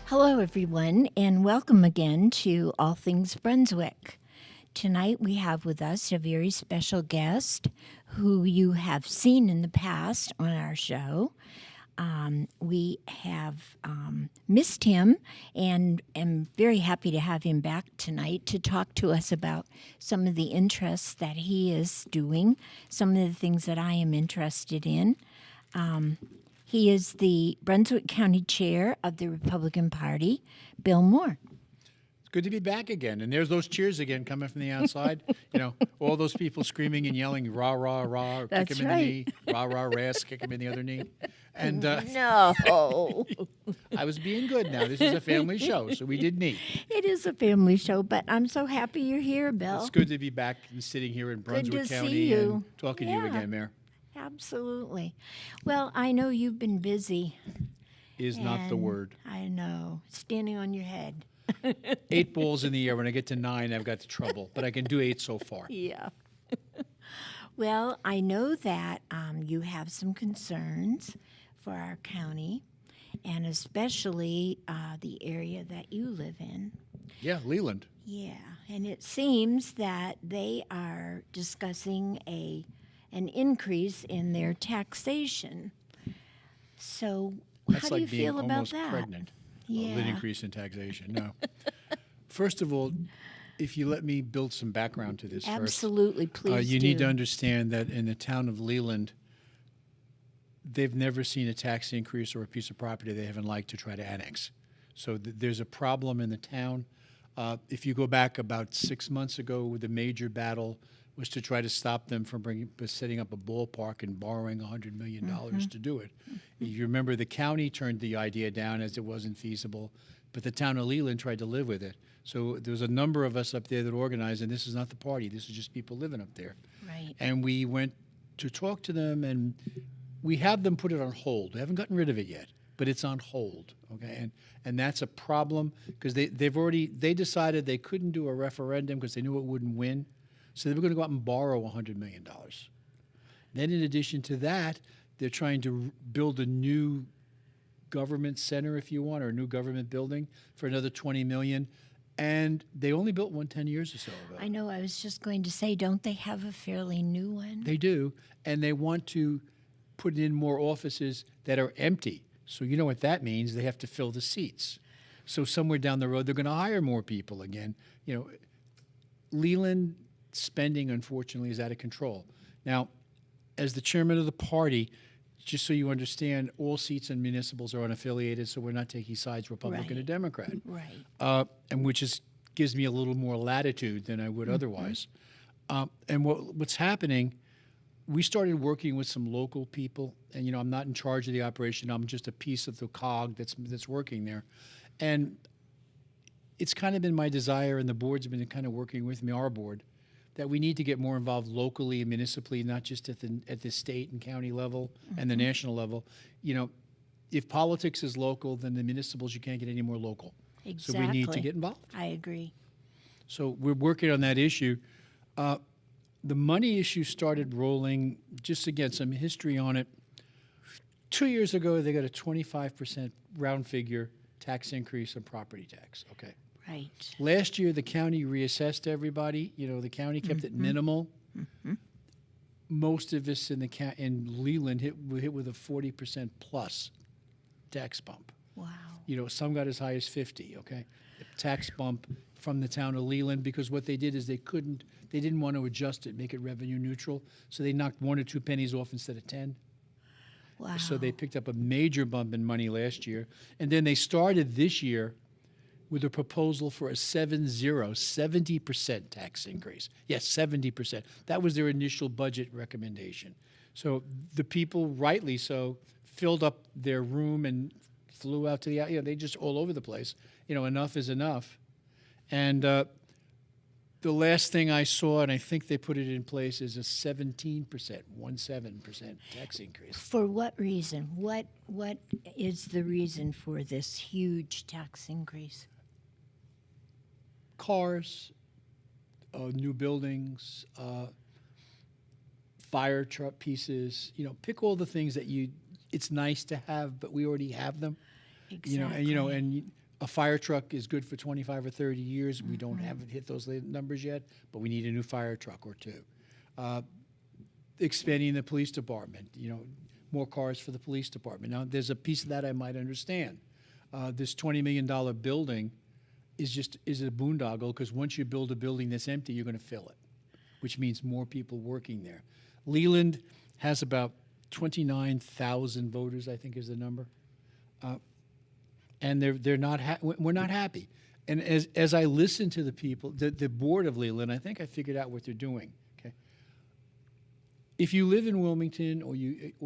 Hello, everyone, and welcome again to All Things Brunswick. Tonight we have with us a very special guest who you have seen in the past on our show. We have missed him and am very happy to have him back tonight to talk to us about some of the interests that he is doing, some of the things that I am interested in. He is the Brunswick County Chair of the Republican Party, Bill Moore. It's good to be back again. And there's those cheers again coming from the outside. All those people screaming and yelling, rah, rah, rah, or kick That's him in right. the knee, rah, rah, ras, kick him in the other knee. And No. I was being good now. This is a family show, so we did neat. It is a family show, but I'm so happy you're here, Bill. It's good to be back and sitting here in Brunswick to County see you. and talking to you Yeah. again, Mayor. Absolutely. Well, I know you've been busy. Is not the and word. I know. Standing on your head. 8 balls in the air. When I get to 9, I've got trouble. But I can do 8 so far. Yeah. Well, I know that you have some concerns for our county, and especially the area that you live in. Yeah, Leland. Yeah, and it seems that they are discussing an increase in their taxation. So, That's how do like you being feel about almost that? pregnant. Yeah. An increase in taxation. No. First of all, if you let me build some background to this Absolutely, first. please You do. need to understand that in the town of Leland, they've never seen a tax increase or a piece of property they haven't liked to try to annex. So there's a problem in the town. If you go back about 6 months ago, the major battle was to try to stop them from setting up a ballpark and borrowing $100 million to do it. If you remember, the county turned the idea down as it wasn't feasible, but the town of Leland tried to live with it. So there was a number of us up there that organized, and this is not the party. This is just people living up there. Right. And we went to talk to them, and we have them put it on hold. We haven't gotten rid of it yet, but it's on hold, okay? And that's a problem because they decided they couldn't do a referendum because they knew it wouldn't win. So they were going to go out and borrow $100 million. Then in addition to that, they're trying to build a new government center, if you want, or a new government building for another $20 million. And they only built one 10 years or so ago. I know, I was just going to say, don't they have a fairly new one? They do, and they want to put in more offices that are empty. So you know what that means? They have to fill the seats. So somewhere down the road, they're going to hire more people again. Leland spending, unfortunately, is out of control. Now, as the chairman of the party, just so you understand, all seats in municipals are unaffiliated, so we're not taking sides, Republican Right. or Democrat. Right. And which gives me a little more latitude than I would otherwise. And what's happening, we started working with some local people, and I'm not in charge of the operation. I'm just a piece of the cog that's working there, and it's kind of been my desire, and the board's been kind of working with me, our board, that we need to get more involved locally and municipally, not just at the state and county level and the national level. If politics is local, then the municipals, you can't get any more local. Exactly. So we need to get involved. I agree. So we're working on that issue. The money issue started rolling, just to get some history on it. 2 years ago, they got a 25% round figure tax increase on property tax, okay? Right. Last year, the county reassessed everybody. The county kept it minimal. Most of us in Leland hit with a 40% plus tax bump. Wow. Some got as high as 50, okay? Tax bump from the town of Leland, because what they did is they didn't want to adjust it, make it revenue neutral, so they knocked 1 or 2 pennies off instead of 10. Wow. So they picked up a major bump in money last year. And then they started this year with a proposal for a 70% tax increase. Yes, 70%. That was their initial budget recommendation. So the people, rightly so, filled up their room and flew out to they just all over the place. Enough is enough. And the last thing I saw, and I think they put it in place, is a 17% tax increase. For what reason? What is the reason for this huge tax increase? Cars, new buildings, fire truck pieces, pick all the things that it's nice to have, but we already have them. Exactly. And A fire truck is good for 25 or 30 years. We haven't hit those numbers yet, but we need a new fire truck or two. Expanding the police department, more cars for the police department. Now, there's a piece of that I might understand. This $20 million building is a boondoggle, because once you build a building that's empty, you're going to fill it, which means more people working there. Leland has about 29,000 voters, I think is the number. And we're not happy. And as I listen to the people, the board of Leland, I think I figured out what they're doing. Okay, if you live in Wilmington or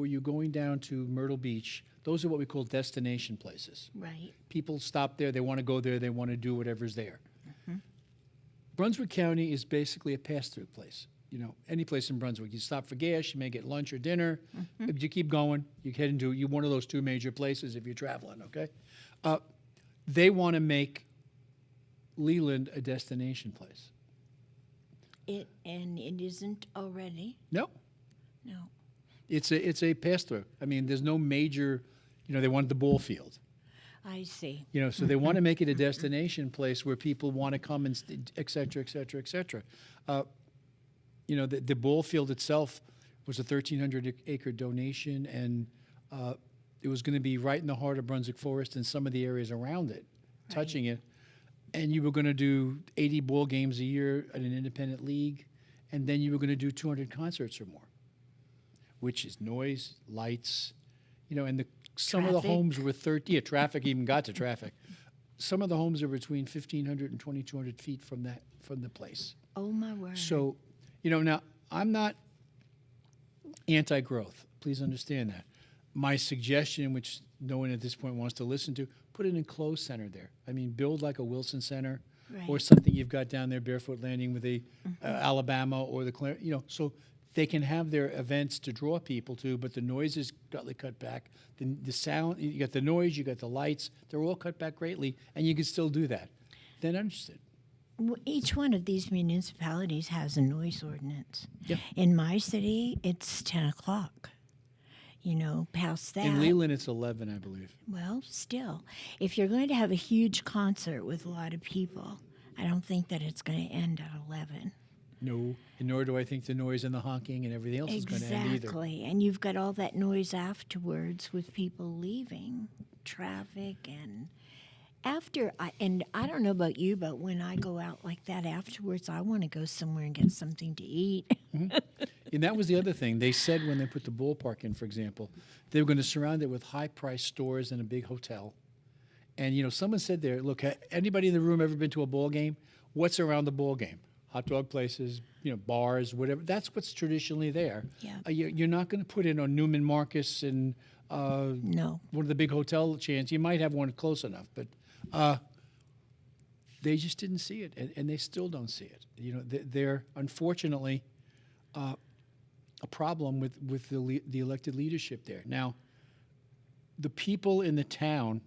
you're going down to Myrtle Beach, those are what we call destination places. Right. People stop there, they want to go there, they want to do whatever's there. Brunswick County is basically a pass-through place. Any place in Brunswick. You stop for gas, you may get lunch or dinner. If you keep going, you head into one of those two major places if you're traveling, okay? They want to make Leland a destination place. It isn't already? No. No. It's a pass-through. I mean, there's no major, they wanted the ball field. I see. So they want to make it a destination place where people want to come and et cetera, et cetera, et cetera. The ball field itself was a 1,300-acre donation, and it was going to be right in the heart of Brunswick Forest and some of the areas around it, touching it. And you were going to do 80 ball games a year at an independent league, and then you were going to do 200 concerts or more, which is noise, lights, and some of the homes were 30. Yeah, traffic even got to traffic. Some of the homes are between 1,500 and 2,200 feet from the place. Oh my word! So, now I'm not anti-growth. Please understand that. My suggestion, which no one at this point wants to listen to, put an enclosed center there. I mean, build like a Wilson Center, or something you've got down there, Barefoot Landing with the Alabama or the so they can have their events to draw people to, but the noise is greatly cut back. The sound, you got the noise, you got the lights, they're all cut back greatly, and you can still do that. Then understood. Each one of these municipalities has a noise ordinance. Yeah. In my city, it's 10 o'clock. Past that. In Leland, it's 11, I believe. Well, still, if you're going to have a huge concert with a lot of people, I don't think that it's going to end at 11. No, and nor do I think the noise and the honking and everything else is going to end either. Exactly, and you've got all that noise afterwards with people leaving, traffic, and I don't know about you, but when I go out like that afterwards, I want to go somewhere and get something to eat. And that was the other thing. They said when they put the ballpark in, for example, they were going to surround it with high-priced stores and a big hotel. And, someone said there, look, anybody in the room ever been to a ball game? What's around the ball game? Hot dog places, bars, whatever. That's what's traditionally there. Yeah. You're not going to put it on Newman Marcus and No. one of the big hotel chains. You might have one close enough, but they just didn't see it, and they still don't see it. They're unfortunately a problem with the elected leadership there. Now, the people in the town,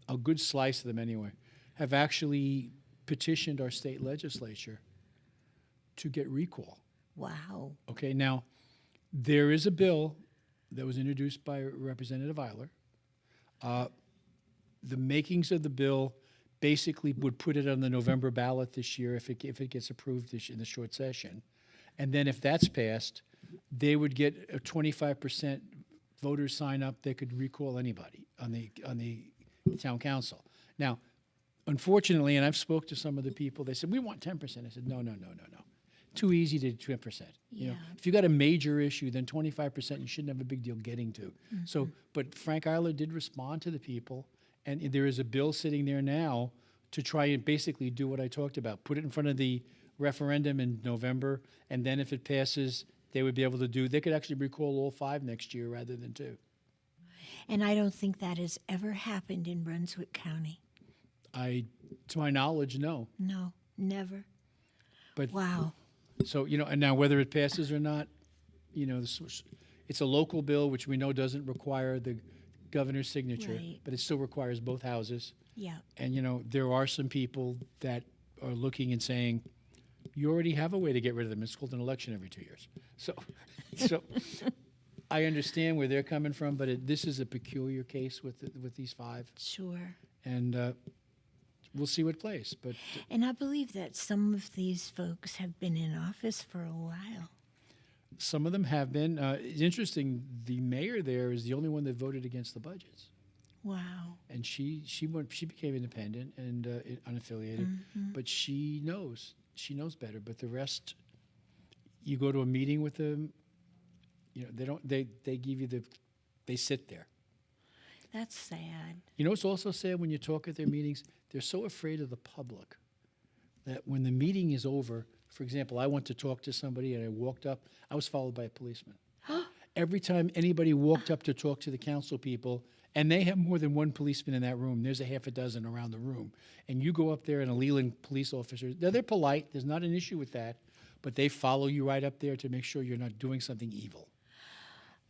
a good slice of them anyway, have actually petitioned our state legislature to get recall. Wow. Okay, now, there is a bill that was introduced by Representative Eiler. The makings of the bill basically would put it on the November ballot this year if it gets approved in the short session. And then if that's passed, they would get a 25% voters sign up. They could recall anybody on the town council. Now, unfortunately, and I've spoke to some of the people, they said, we want 10%. I said, no. Too easy to 10%. Yeah. If you got a major issue, then 25% you shouldn't have a big deal getting to. So, but Frank Eiler did respond to the people, and there is a bill sitting there now to try and basically do what I talked about. Put it in front of the referendum in November, and then if it passes, they would be able to they could actually recall all 5 next year rather than 2. And I don't think that has ever happened in Brunswick County. To my knowledge, no. No, never. But wow. So, and now whether it passes or not, it's a local bill, which we know doesn't require the governor's signature, Right. but it still requires both houses. Yeah. And, there are some people that are looking and saying, you already have a way to get rid of them. It's called an election every 2 years. So I understand where they're coming from, but this is a peculiar case with these 5. Sure. And we'll see what plays. But And I believe that some of these folks have been in office for a while. some of them have been. It's interesting. The mayor there is the only one that voted against the budgets, Wow. and she became independent and unaffiliated. But she knows better. But the rest, you go to a meeting with them, they give you they sit there. That's sad. You know, it's also sad when you talk at their meetings, they're so afraid of the public that when the meeting is over, for example, I went to talk to somebody and I walked up, I was followed by a policeman. Every time anybody walked up to talk to the council people, and they have more than one policeman in that room, there's a half a dozen around the room, and you go up there and a Leland police officer, they're polite, there's not an issue with that, but they follow you right up there to make sure you're not doing something evil.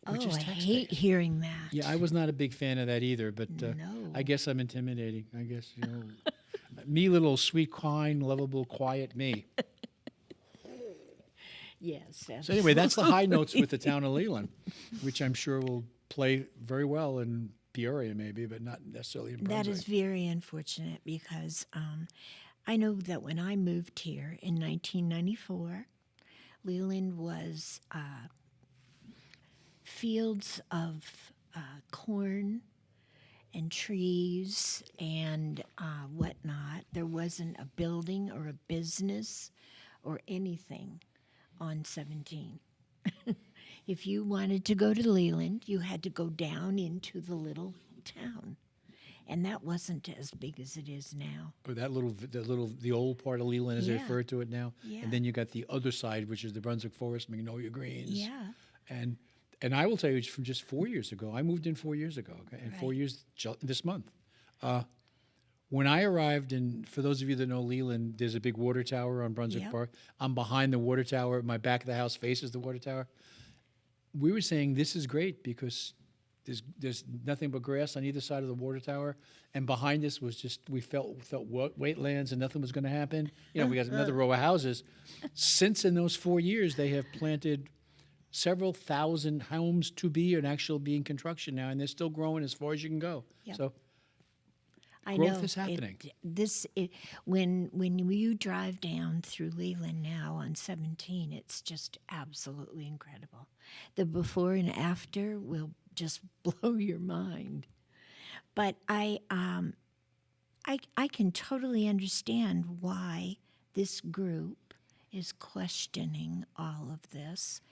Which Oh, is I taxpayers. hate hearing that. Yeah, I was not a big fan of that either, but No. I guess I'm intimidating. I guess, me, little sweet, kind, lovable, quiet me. Yes. So anyway, that's the high notes with the town of Leland, which I'm sure will play very well in Peoria maybe, but not necessarily in Brunswick. That is very unfortunate because I know that when I moved here in 1994, Leland was fields of corn and trees and whatnot. There wasn't a building or a business or anything on 17. If you wanted to go to Leland, you had to go down into the little town. And that wasn't as big as it is now. Or the old part of Leland, as they Yeah. refer to it now. Yeah. And then you got the other side, which is the Brunswick Forest, Magnolia Greens. Yeah. And I will tell you, from just 4 years ago, I moved in 4 years ago, okay, and 4 Right. years this month. When I arrived, and for those of you that know Leland, there's a big water tower on Brunswick Yep. Park. I'm behind the water tower. My back of the house faces the water tower. We were saying this is great because there's nothing but grass on either side of the water tower, and behind us was just we felt wetlands, and nothing was going to happen. We got another row of houses. Since in those 4 years, they have planted several thousand homes to be and actually be in construction now, and they're still growing as far as you can go. Yep. So I growth know is happening. When you drive down through Leland now on 17, it's just absolutely incredible. The before and after will just blow your mind. But I can totally understand why this group is questioning all of this.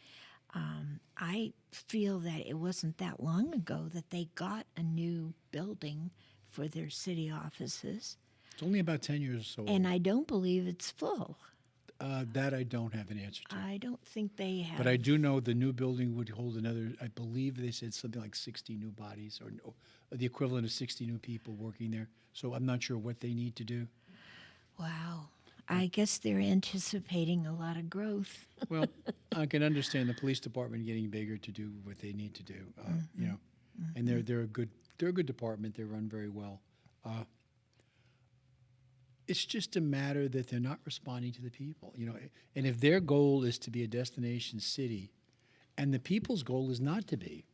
I feel that it wasn't that long ago that they got a new building for their city offices, it's only about 10 years or so old. and I don't believe it's full. That I don't have an answer to. I don't think they have. But I do know the new building would hold another, I believe they said something like 60 new bodies or the equivalent of 60 new people working there. So I'm not sure what they need to do. Wow. I guess they're anticipating a lot of growth. Well, I can understand the police department getting bigger to do what they need to do, and they're a good department. They run very well. It's just a matter that they're not responding to the people, And if their goal is to be a destination city, and the people's goal is not to be,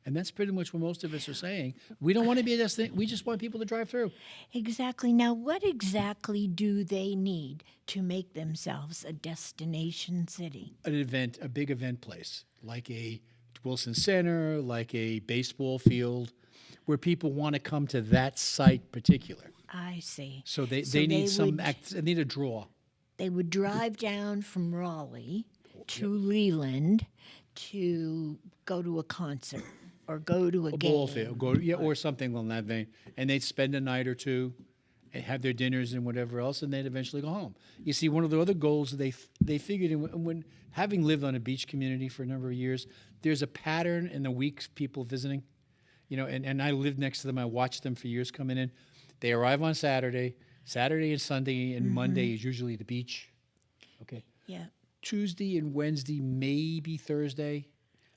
and that's pretty much what most of us are saying. We don't want to be a destination. We just want people to drive through. Exactly. Now, what exactly do they need to make themselves a destination city? A big event place, like a Wilson Center, like a baseball field, where people want to come to that site particular. I see. So they So need they they need a draw. They would drive down from Raleigh to Leland to go to a concert or go to a game. Ball field, or something along that vein. And they'd spend a night or two and have their dinners and whatever else, and they'd eventually go home. You see, one of the other goals they figured when having lived on a beach community for a number of years, there's a pattern in the weeks people visiting. And I lived next to them. I watched them for years coming in. They arrive on Saturday and Sunday, and Monday is usually the beach. Okay. Yeah. Tuesday and Wednesday, maybe Thursday,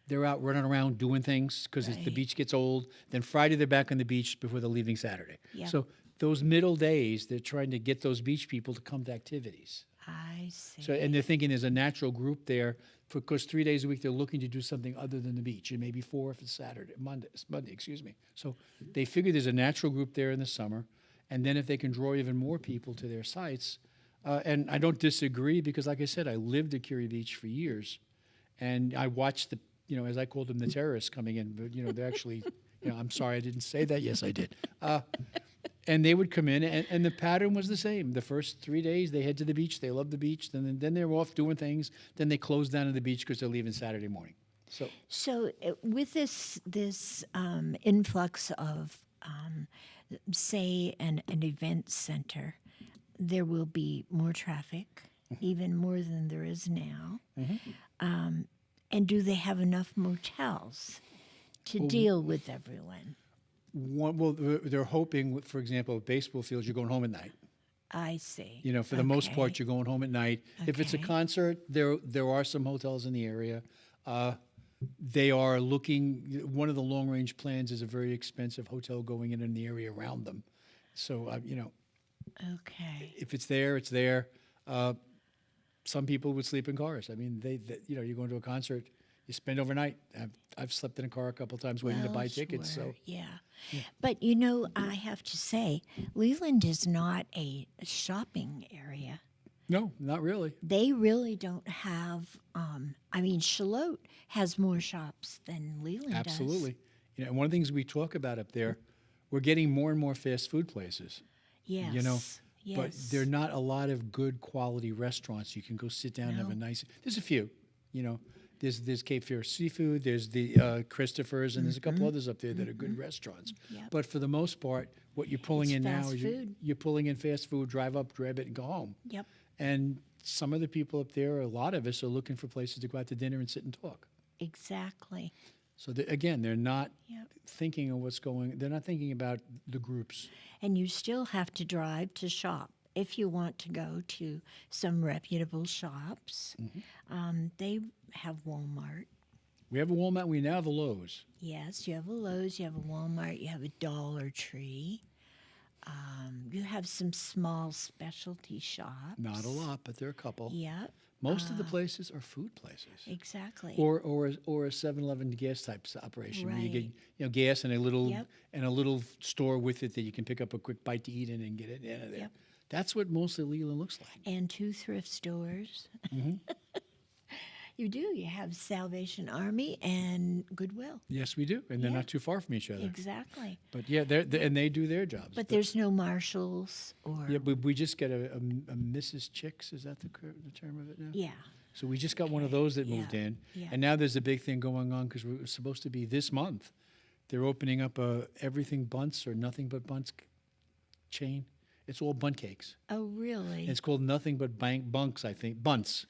they're out running around doing things because the Right. beach gets old. Then Friday, they're back on the beach before they're leaving Saturday. Yeah. So those middle days, they're trying to get those beach people to come to activities. I see. So, and they're thinking there's a natural group there because 3 days a week they're looking to do something other than the beach, and maybe 4 if it's Monday, excuse me. So they figure there's a natural group there in the summer, And then if they can draw even more people to their sites, and I don't disagree because, like I said, I lived at Curie Beach for years, and I watched the, as I called them, the terrorists coming in, but they're actually, I'm sorry I didn't say that. Yes, I did. And they would come in, and the pattern was the same. The first 3 days, they head to the beach. They love the beach. Then they're off doing things. Then they close down at the beach because they're leaving Saturday morning. So with this influx of, say, an event center, there will be more traffic, even more than there is now. And do they have enough motels to deal with everyone? They're hoping, for example, baseball fields, you're going home at night. I see. For the most part, you're going home at night. If it's a Okay. concert, there are some hotels in the area. They are looking. One of the long range plans is a very expensive hotel going in the area around them. So Okay. if it's there, it's there. Some people would sleep in cars. I mean, you're going to a concert, you spend overnight. I've slept in a car a couple times waiting to Well, buy tickets. sure, So yeah. But I have to say, Leland is not a shopping area. no, not really. They really don't have. Charlotte has more shops than Leland does. Absolutely. And one of the things we talk about up there, we're getting more and more fast food places. Yes. Yes. But there are not a lot of good quality restaurants. You can go sit down and have a nice. There's a few. There's Cape Fear Seafood. There's the Christopher's, and there's a couple others up there that are good restaurants. Yep. But for the most part, what you're pulling It's in now fast is food. you're pulling in fast food. Drive up, grab it, and go home. Yep. And some of the people up there, a lot of us, are looking for places to go out to dinner and sit and talk. Exactly. So again, they're not Yep. thinking of what's going. They're not thinking about the groups. And you still have to drive to shop if you want to go to some reputable shops. They have Walmart. We have a Walmart. We now have a Lowe's. Yes, you have a Lowe's, you have a Walmart, you have a Dollar Tree. You have some small specialty shops. Not a lot, but there are a couple. Yep, Most of the places are food places, exactly. or a 7-Eleven gas type operation where you Right. get gas and a little Yep. store with it that you can pick up a quick bite to eat in and get it out of there. Yep. That's what mostly Leland looks like. And 2 thrift stores. You do. You have Salvation Army and Goodwill. Yes, we do, and they're Yeah. not too far from each other. Exactly. But yeah, and they do their jobs. But there's no Marshalls or yeah, we just got a Mrs. Chicks. Is that the term of it now? yeah. So we just got one of those that moved Yeah. in, Yeah. and now there's a big thing going on because we're supposed to be this month. They're opening up a everything bunts or nothing but bunts chain. It's all bunt cakes. Oh, really? It's called Nothing But Bunks, I think. Bunts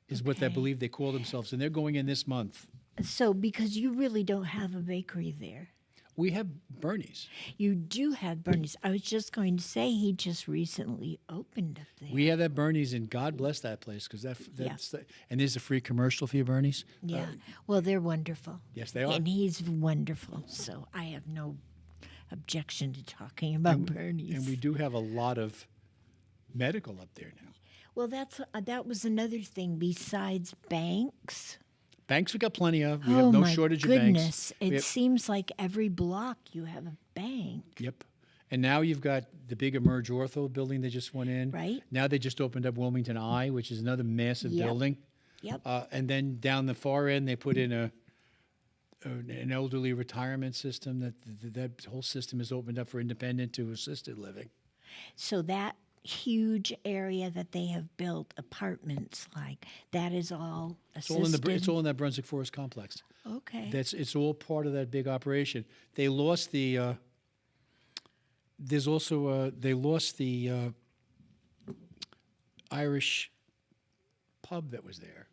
is what I Okay. believe they call themselves, and they're going in this month. So, because you really don't have a bakery there. We have Bernie's. You do have Bernie's. I was just going to say he just recently opened up there. We have that Bernie's, and God bless that place because that's and there's a free commercial for you, Bernie's. Yeah. Well, they're wonderful. Yes, they are. And he's wonderful. So I have no objection to talking about Bernie's. And we do have a lot of medical up there now. Well, that was another thing besides banks. Banks we got plenty of. We Oh have no my shortage goodness! of banks. We It have- seems like every block you have a bank. Yep. And now you've got the big Emerge Ortho building they just went in. Right. Now they just opened up Wilmington Eye, which is another massive Yep. building. Yep. And then down the far end, they put in an elderly retirement system. That whole system is opened up for independent to assisted living. So that huge area that they have built apartments like that is all assisted. It's all in that Brunswick Forest complex. Okay. It's all part of that big operation. They lost the. There's also they lost the Irish pub that was there.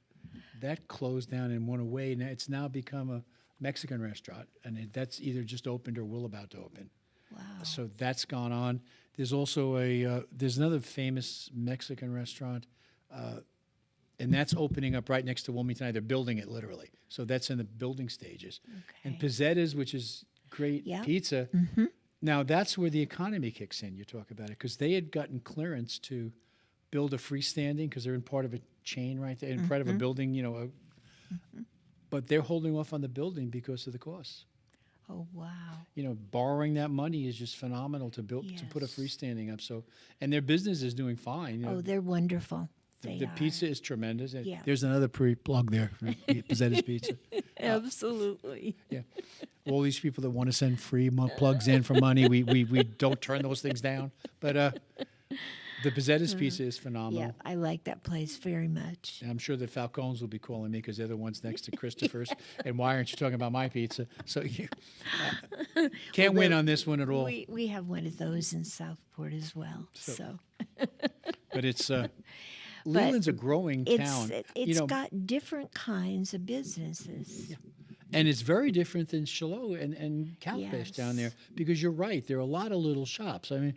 That closed down and went away. Now it's now become a Mexican restaurant, and that's either just opened or will about to open. Wow. So that's gone on. There's also there's another famous Mexican restaurant, and that's opening up right next to Wilmington. They're building it literally, so that's in the building stages. And Okay. Pizzetta's, which is great Yeah. pizza. Now that's where the economy kicks in. You talk about it because they had gotten clearance to build a freestanding because they're in part of a chain right there, in part of a building. But they're holding off on the building because of the costs. Oh, wow. Borrowing that money is just phenomenal to build to put a Yes. freestanding up. So, and their business is doing fine. Oh, they're wonderful. They the are. pizza is tremendous. And Yeah. There's another plug there for Pizzetta's Pizza. Absolutely. Yeah. All these people that want to send free plugs in for money, we don't turn those things down. But the Pizzetta's Pizza is phenomenal. Yeah, I like that place very much. And I'm sure the Falcones will be calling me because they're the ones next to Christopher's. And why aren't you talking about my pizza? So you can't win on this one at all. We have one of those in Southport as well. So, But it's Leland's a growing town. It's got different kinds of businesses. And it's very different than Shiloh and Calabash down there because you're right. There are a lot of little shops. I mean,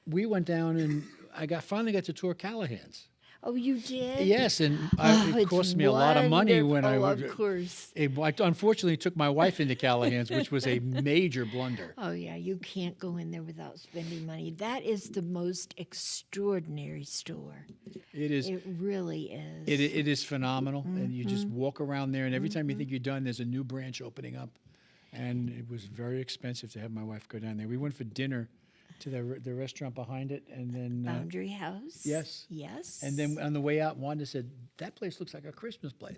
we went down and I finally got to tour Callahan's. Oh, you did? Yes, and it it's cost me a lot of money when I wonderful, of course. I unfortunately took my wife into Callahan's, which was a major blunder. Oh, yeah, you can't go in there without spending money. That is the most extraordinary store. It is. It really is. It is phenomenal, and you just walk around there, and every time you think you're done, there's a new branch opening up, and it was very expensive to have my wife go down there. We went for dinner to the restaurant behind it, and then Boundary House? Yes. Yes. And then on the way out, Wanda said, "That place looks like a Christmas place."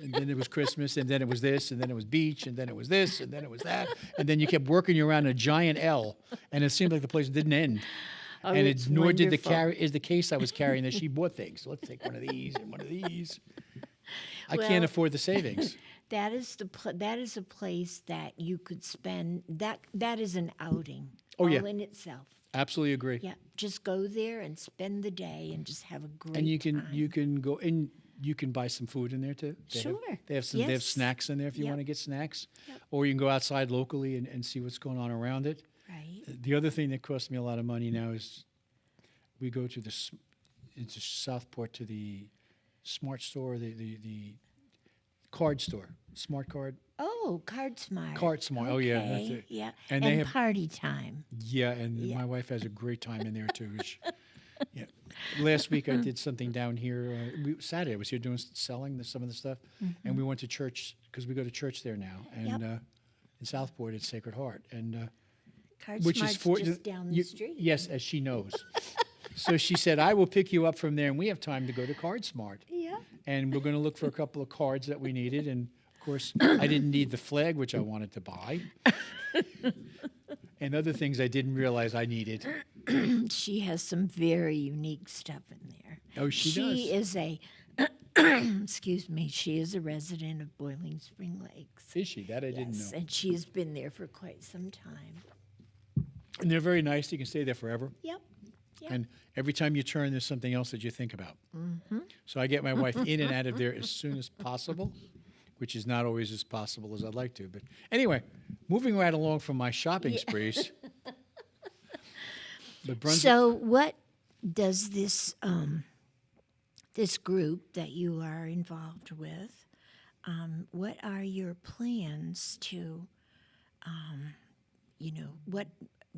And then it was Christmas, and then it was this, and then it was beach, and then it was this, and then it was that, and then you kept working you around a giant L, and it seemed like the place didn't end. Oh, and it's nor did wonderful. the case I was carrying that she bought things. So let's take one of these and one of these. I Well, can't afford the savings. That is that is a place that you could spend. That is an outing. Oh, all yeah. in itself. Absolutely agree. Yeah, just go there and spend the day and just have a great And you time. can go and you can buy some food in there too. Sure. They have they have Yes. snacks in there if you Yep. want to get snacks, Yep. or you can go outside locally and see what's going on around it. Right. The other thing that costs me a lot of money now is we go to into Southport to the Smart Store, the card store, Smart Card. Oh, Card Smart. Card Smart. Oh, yeah, that's Okay, it. Yeah. And And, they have- party time. Yeah, and Yeah. my wife has a great time in there too. Yeah. Last week I did something down here. Saturday I was here doing selling some of the stuff, and we went to church because we go to church there now. And Yep. in Southport it's Sacred Heart, and Card which Smart's is for just down the you- street. Yes, as she knows. So she said, "I will pick you up from there, and we have time to go to Card Smart, Yeah. and we're going to look for a couple of cards that we needed." And of course, I didn't need the flag, which I wanted to buy, and other things I didn't realize I needed. She has some very unique stuff in there. Oh, she does. She is a excuse me, she is a resident of Boiling Spring Lakes. Is she? That I didn't Yes, know. and she has been there for quite some time. And they're very nice. You can stay there forever. Yep. Yep. And every time you turn, there's something else that you think about. So I get my wife in and out of there as soon as possible, which is not always as possible as I'd like to. But anyway, moving right along from my shopping sprees. But Brunswick, So, what does this this group that you are involved with? What are your plans to, what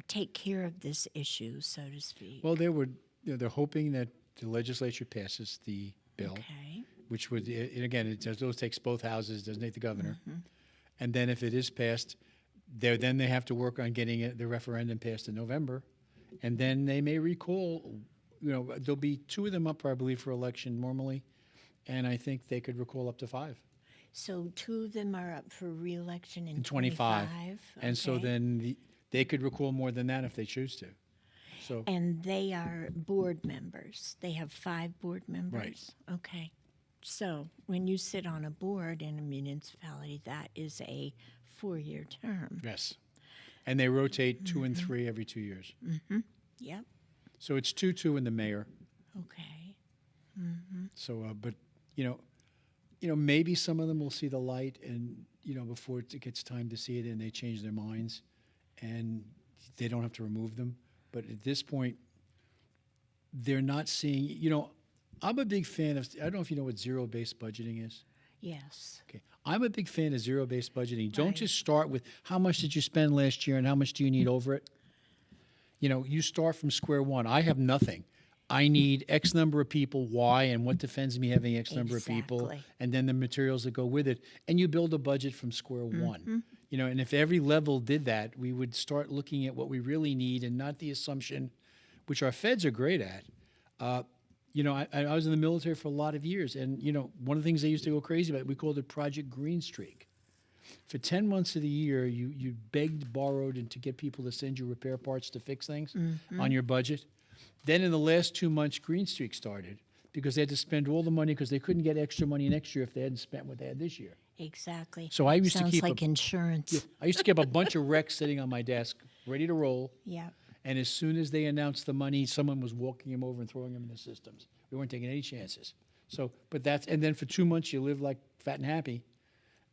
take care of this issue, so to speak? well, they're hoping that the legislature passes the bill, Okay. which would, and again, it takes both houses, doesn't take the governor. And then if it is passed, then they have to work on getting the referendum passed in November. And then they may recall, there'll be 2 of them up, I believe, for election normally. And I think they could recall up to 5 So 2 of them are up for re-election in in 25. 25. And so okay. then they could recall more than that if they choose to. So, And they are board members. They have 5 board members. Okay. So when you sit on a board in a municipality, that is a 4-year term. yes. And they rotate 2 and 3 every 2 years. Yep. So it's 2 and the mayor. Okay. So, but maybe some of them will see the light, and before it gets time to see it, and they change their minds, and they don't have to remove them. But at this point, they're not seeing. I'm a big fan of. I don't know if you know what zero-based budgeting is. Yes. Okay, I'm a big fan of zero-based budgeting. Don't Right. just start with how much did you spend last year and how much do you need over it. You start from square one. I have nothing. I need X number of people, Y, and what defends me having X number of people, Exactly. and then the materials that go with it. And you build a budget from square one. And if every level did that, we would start looking at what we really need and not the assumption, which our feds are great at. I was in the military for a lot of years, and, one of the things they used to go crazy about, we called it Project Green Streak. For 10 months of the year, you begged, borrowed, and to get people to send you repair parts to fix things on your budget. Then in the last 2 months, Green Streak started because they had to spend all the money because they couldn't get extra money next year if they hadn't spent what they had this year. Exactly. So I used to Sounds keep like insurance. I used to keep a bunch of recs sitting on my desk, ready to roll. Yeah. And as soon as they announced the money, someone was walking them over and throwing them in the systems. We weren't taking any chances. So, and then for 2 months you lived like fat and happy,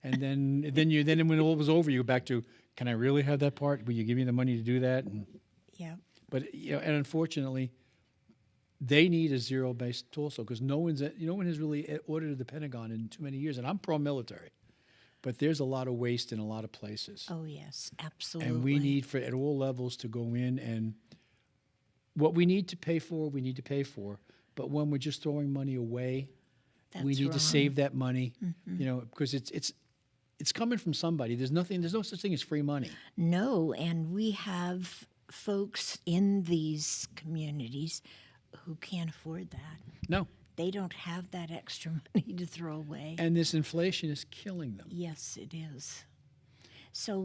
and then when all was over, you go back to, can I really have that part? Will you give me the money to do that? And, Yeah. but and unfortunately, they need a zero-based also because no one has really audited the Pentagon in too many years, and I'm pro-military. But there's a lot of waste in a lot of places. Oh, yes, absolutely. And we need at all levels to go in, and what we need to pay for, we need to pay for. But when we're just throwing money away, we need to save that money, because it's coming from somebody. There's no such thing as free money. No, and we have folks in these communities who can't afford that. No. They don't have that extra money to throw away. And this inflation is killing them. Yes, it is. So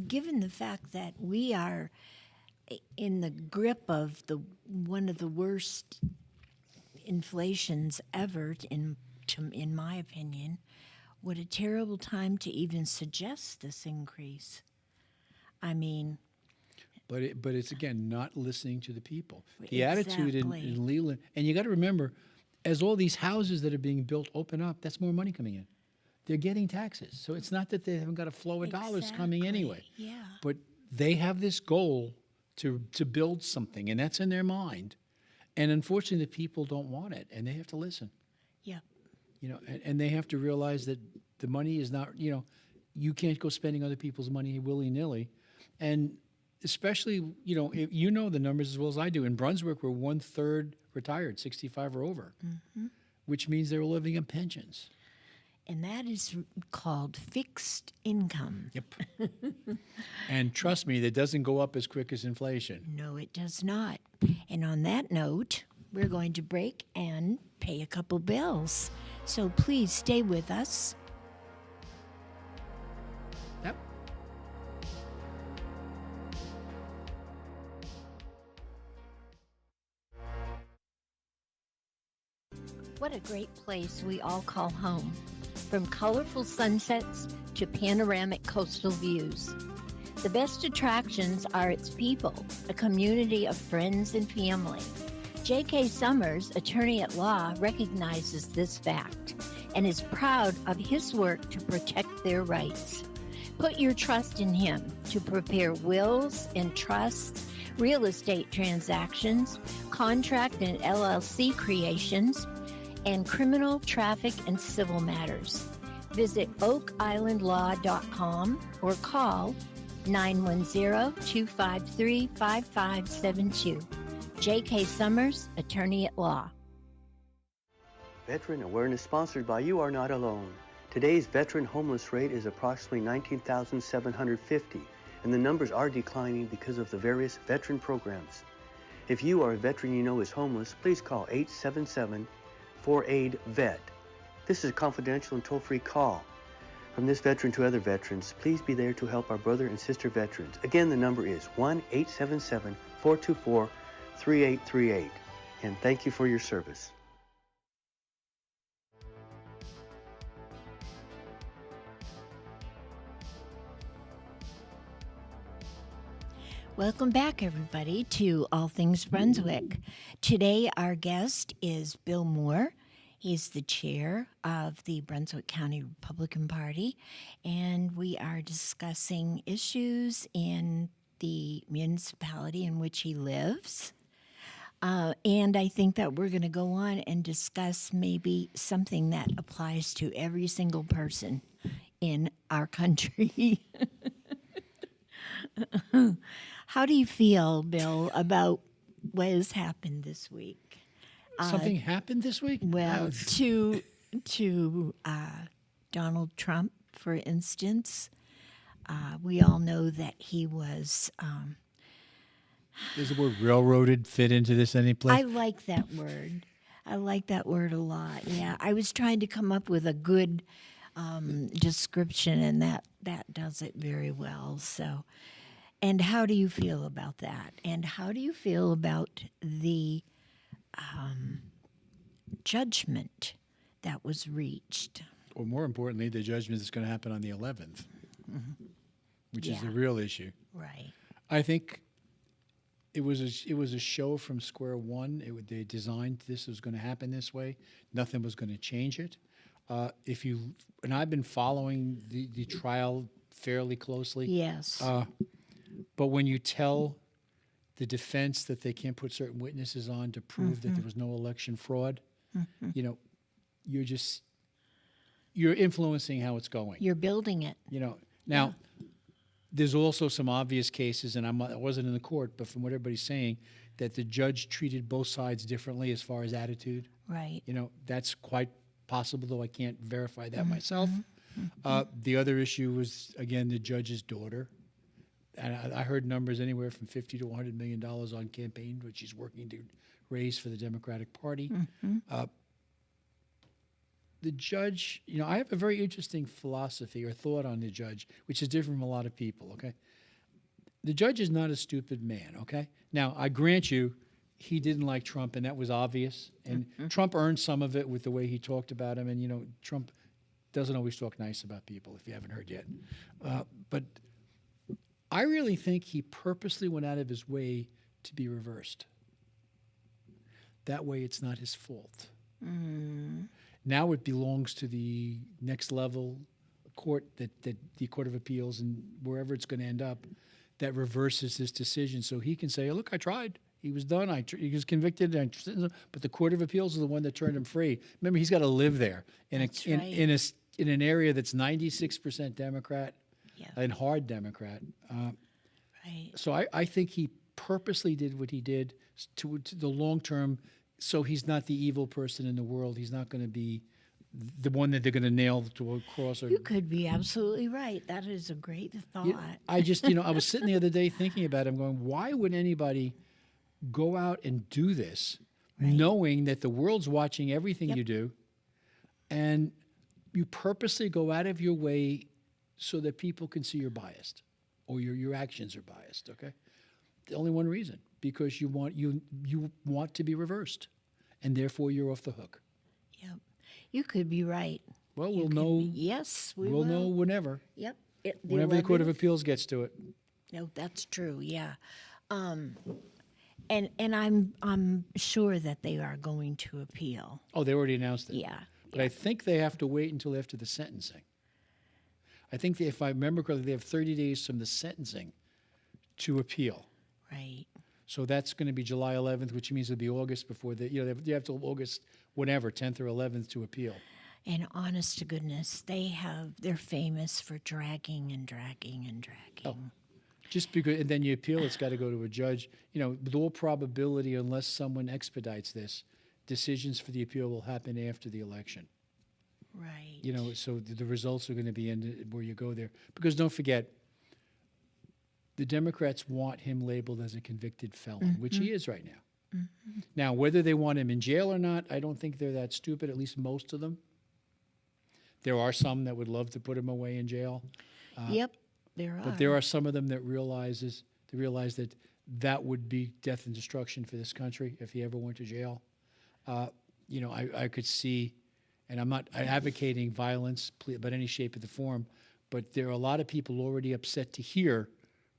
given the fact that we are in the grip of one of the worst inflations ever, in my opinion, what a terrible time to even suggest this increase. I mean, but it's again not listening to the people. The attitude Exactly. in Leland, and you got to remember, as all these houses that are being built open up, that's more money coming in. They're getting taxes, so it's not that they haven't got a flow of dollars coming anyway. Yeah. But they have this goal to build something, and that's in their mind. And unfortunately, the people don't want it, and they have to listen. Yeah. And they have to realize that the money is not, you can't go spending other people's money willy-nilly. And especially, you know the numbers as well as I do. In Brunswick, we're 1/3 retired, 65 or over, which means they're living on pensions. And that is called fixed income. Yep. And trust me, that doesn't go up as quick as inflation. No, it does not. And on that note, we're going to break and pay a couple bills. So please stay with us. Yep. What a great place we all call home. From colorful sunsets to panoramic coastal views. The best attractions are its people, a community of friends and family. J.K. Summers, attorney at law, recognizes this fact and is proud of his work to protect their rights. Put your trust in him to prepare wills and trusts, real estate transactions, contract and LLC creations, and criminal, traffic, and civil matters. Visit oakislandlaw.com or call 910-253-5572. J.K. Summers, attorney at law. Veteran Awareness sponsored by You Are Not Alone. Today's veteran homeless rate is approximately 19,750, and the numbers are declining because of the various veteran programs. If you or a veteran you know is homeless, please call 877-4AID-VET. This is a confidential and toll-free call. From this veteran to other veterans, please be there to help our brother and sister veterans. Again, the number is 1-877-424-3838. And thank you for your service. Welcome back, everybody, to All Things Brunswick. Today, our guest is Bill Moore. He's the chair of the Brunswick County Republican Party, and we are discussing issues in the municipality in which he lives. And I think that we're going to go on and discuss maybe something that applies to every single person in our country. How do you feel, Bill, about what has happened this week? Something happened this week? Well, to Donald Trump for instance. We all know that he was. Does the word railroaded fit into this any place? I like that word. I like that word a lot. Yeah, I was trying to come up with a good description, and that does it very well. So, and how do you feel about that? And how do you feel about the judgment that was reached? Or more importantly, the judgment that's going to happen on the 11th, which is the Yeah. real issue. Right. I think it was a show from square one. They designed this was going to happen this way. Nothing was going to change it. And I've been following the trial fairly closely. Yes. But when you tell the defense that they can't put certain witnesses on to prove that there was no election fraud, you know, you're influencing how it's going. You're building it. You know, now there's also some obvious cases, and I wasn't in the court, but from what everybody's saying, that the judge treated both sides differently as far as attitude. Right. You know, that's quite possible, though I can't verify that myself. The other issue was, again, the judge's daughter. And I heard numbers anywhere from $50 to $100 million on campaign, which she's working to raise for the Democratic Party. The judge, you know, I have a very interesting philosophy or thought on the judge, which is different from a lot of people, okay? The judge is not a stupid man, okay? Now, I grant you, he didn't like Trump, and that was obvious. And Trump earned some of it with the way he talked about him. And, you know, Trump doesn't always talk nice about people, if you haven't heard yet. But I really think he purposely went out of his way to be reversed. That way it's not his fault. Now it belongs to the next level court, that the Court of Appeals, and wherever it's going to end up, that reverses this decision. So he can say, oh, look, I tried. He was done. He was convicted, but the Court of Appeals is the one that turned him free. Remember, he's got to live there in an area that's 96% Democrat and hard Democrat. Right. So I think he purposely did what he did to the long term. So he's not the evil person in the world. He's not going to be the one that they're going to nail to a cross. Or, You could be absolutely right. That is a great thought. I just, you know, I was sitting the other day thinking about it. I'm going, why would anybody go out and do this, knowing that the world's watching everything you do, and you purposely go out of your way so that people can see you're biased or your actions are biased, okay? The only one reason, because you want to be reversed, and therefore you're off the hook. Yep. You could be right. Well, we'll know. Yes, we We'll will. know whenever. Yep. Whenever the Court of 11th. Appeals gets to it. No, that's true. Yeah. And I'm sure that they are going to appeal. Oh, they already announced it. Yeah. But I think they have to wait until after the sentencing. I think if I remember correctly, they have 30 days from the sentencing to appeal. Right. So that's going to be July 11th, which means it'll be August before you have till August, whatever, 10th or 11th to appeal. And honest to goodness, they're famous for dragging and dragging and dragging. Oh. Just because, and then you appeal, it's got to go to a judge. You know, with all probability, unless someone expedites this, decisions for the appeal will happen after the election. Right. You know, so the results are going to be in where you go there. Because don't forget, the Democrats want him labeled as a convicted felon, which he is right now. Now, whether they want him in jail or not, I don't think they're that stupid, at least most of them. There are some that would love to put him away in jail. Yep, there are. But there are some of them that realize that that would be death and destruction for this country if he ever went to jail. You know, I could see, and I'm not advocating violence by any shape or the form, but there are a lot of people already upset to hear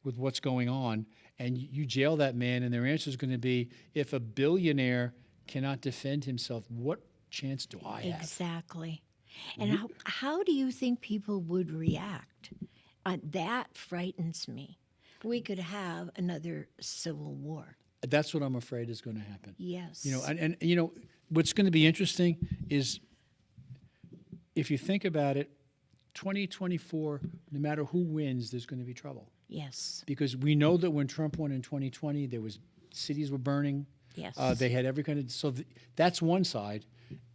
with what's going on, and you jail that man, and their answer is going to be, if a billionaire cannot defend himself, what chance do I have? Exactly. And how do you think people would react? That frightens me. We could have another civil war. That's what I'm afraid is going to happen. Yes. You know, and you know, what's going to be interesting is, if you think about it, 2024, no matter who wins, there's going to be trouble. Yes. Because we know that when Trump won in 2020, cities were burning. Yes. They had every kind of, that's one side.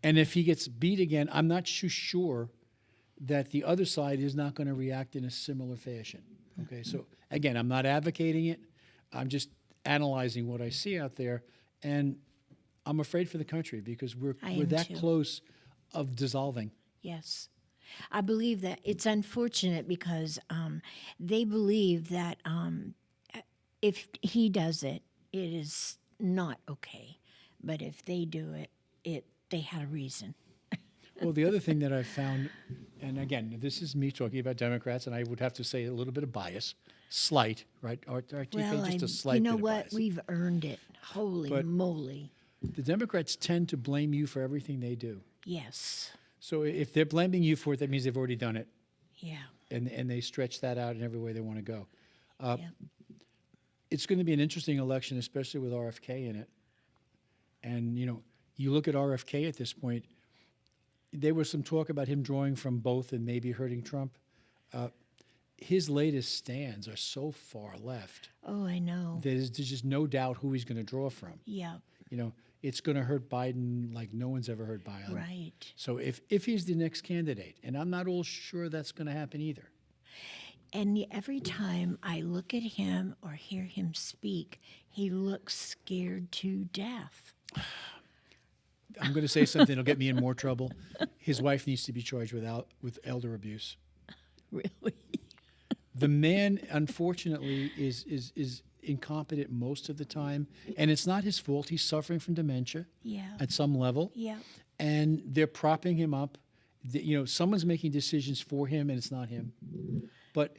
And if he gets beat again, I'm not too sure that the other side is not going to react in a similar fashion. Okay, so again, I'm not advocating it. I'm just analyzing what I see out there, and I'm afraid for the country because we're am that too. close of dissolving. Yes. I believe that it's unfortunate because they believe that if he does it, it is not okay. But if they do it, they had a reason. Well, the other thing that I've found, and again, this is me talking about Democrats, and I would have to say a little bit of bias, slight, right? Or Well, just a slight you know bit of what? bias. We've earned it. Holy But- moly. The Democrats tend to blame you for everything they do. Yes. So if they're blaming you for it, that means they've already done it, Yeah. and they stretch that out in every way they want to go. Yeah. It's going to be an interesting election, especially with RFK in it. And, you look at RFK at this point, there was some talk about him drawing from both and maybe hurting Trump. His latest stands are so far left. Oh, I know. There's just no doubt who he's going to draw from. Yeah. It's going to hurt Biden like no one's ever hurt Biden. Right. So if he's the next candidate, and I'm not all sure that's going to happen either. And every time I look at him or hear him speak, he looks scared to death. I'm going to say something that'll get me in more trouble. His wife needs to be charged with elder abuse. Really? The man, unfortunately, is incompetent most of the time, and it's not his fault. He's suffering from dementia Yeah. at some level, Yeah. and they're propping him up. Someone's making decisions for him, and it's not him. But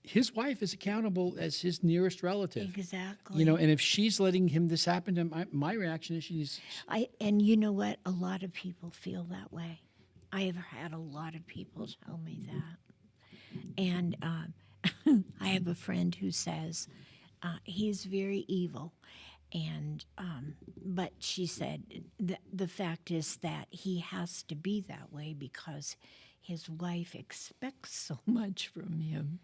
his wife is accountable as his nearest relative. Exactly. And if she's letting him this happen to him, my reaction is And you know what? A lot of people feel that way. I have had a lot of people tell me that. And I have a friend who says he's very evil. And but she said the fact is that he has to be that way because his wife expects so much from him.